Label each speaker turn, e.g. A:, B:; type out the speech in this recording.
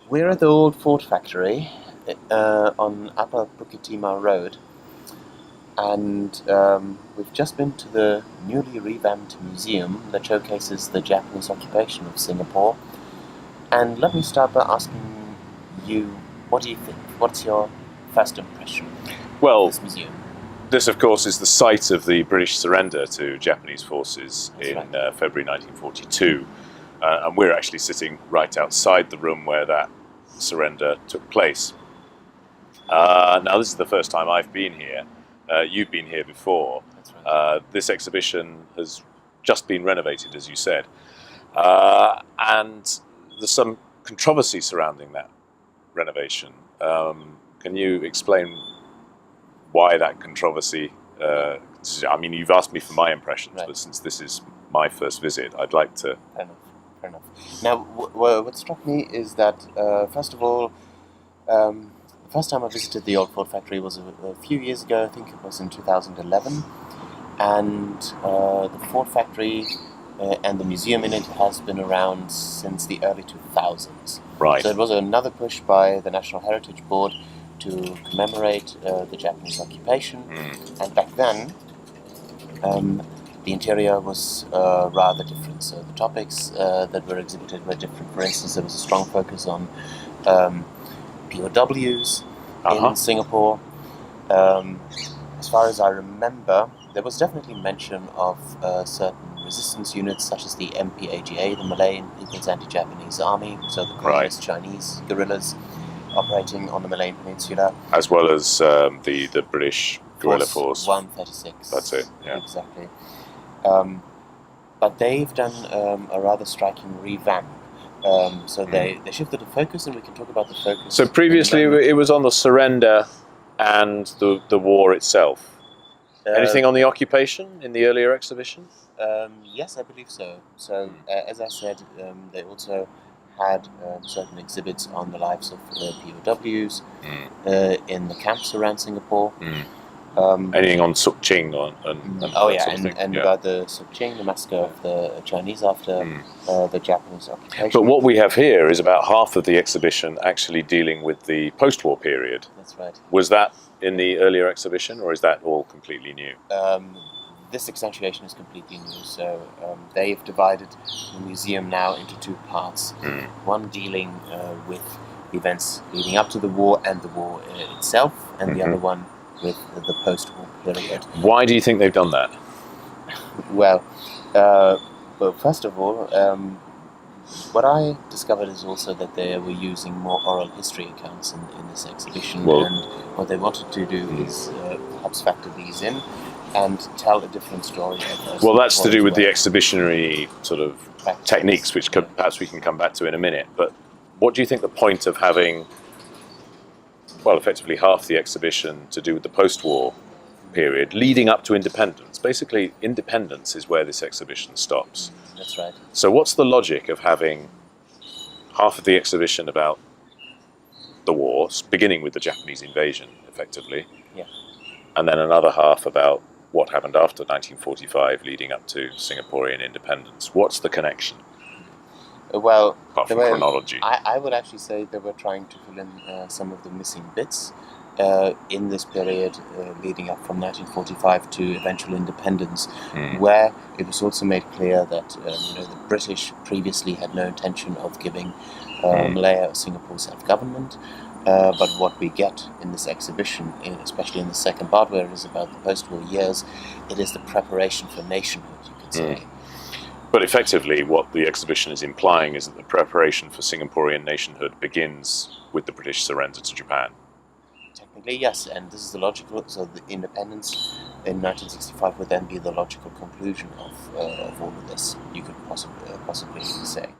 A: We're at the old Ford factory on Upper Bukit Timah Road, and we've just been to the newly revamped museum that showcases the Japanese occupation of Singapore. And let me start by asking you, what do you think? What's your first impression of
B: Well,
A: this museum?
B: this, of course, is the site of the British surrender to Japanese forces
A: That's
B: in
A: right.
B: February 1942. And we're actually sitting right outside the room where that surrender took place. Now, this is the first time I've been here. You've been here before.
A: That's right.
B: This exhibition has just been renovated, as you said. And there's some controversy surrounding that renovation. Can you explain why that controversy? I mean, you've asked me for my impressions,
A: Right.
B: but since this is my first visit, I'd like to.
A: Fair enough. Fair enough. Now, what struck me is that, first of all, the first time I visited the old Ford factory was a few years ago. I think it was in 2011, and the Ford factory and the museum in it has been around since the early 2000s.
B: Right.
A: So it was another push by the National Heritage Board to commemorate the Japanese occupation, and back then the interior was rather different. So the topics that were exhibited were different. For instance, there was a strong focus on POWs in Singapore. As far as I remember, there was definitely mention of certain resistance units such as the MPAGA, the Malayan People's Anti-Japanese Army, so the communist Chinese guerrillas operating on the Malayan Peninsula.
B: As well as the British guerrilla force.
A: 136.
B: That's it, yeah.
A: Exactly. But they've done a rather striking revamp. So they shifted the focus, and we can talk about the focus.
B: So previously it was on the surrender and the war itself. Anything on the occupation in the earlier exhibition?
A: Yes, I believe so. So, as I said, they also had certain exhibits on the lives of POWs in the camps around Singapore.
B: Anything on Suk Ching
A: and about the Suk Ching, the massacre of the Chinese after the Japanese occupation.
B: But what we have here is about half of the exhibition actually dealing with the post-war period.
A: That's right.
B: Was that in the earlier exhibition, or is that all completely new?
A: This accentuation is completely new. So they've divided the museum now into two parts. One dealing with events leading up to the war and the war itself, and the other one with the post-war period.
B: Why do you think they've done that?
A: Well, first of all, what I discovered is also that they were using more oral history accounts in this exhibition, and what they wanted to do is perhaps factor these in and tell a different story.
B: Well, that's to do with the exhibitionary sort of techniques, which perhaps we can come back to in a minute. But what do you think the point of having, well, effectively half the exhibition to do with the post-war period leading up to independence? Basically, independence is where this exhibition stops.
A: That's right.
B: So what's the logic of having half of the exhibition about the war, beginning with the Japanese invasion, effectively, and then another half about what happened after 1945 leading up to Singaporean independence? What's the connection?
A: Well,
B: apart from chronology.
A: I would actually say they were trying to fill in some of the missing bits in this period leading up from 1945 to eventual independence, where it was also made clear that the British previously had no intention of giving Malaya or Singapore self-government. But what we get in this exhibition, especially in the second part where it is about the post-war years, it is the preparation for nationhood, you could say.
B: But effectively, what the exhibition is implying is that the preparation for Singaporean nationhood begins with the British surrender to Japan.
A: Technically, yes, and this is the logical. So the independence in 1965 would then be the logical conclusion of all of this. You could possibly say.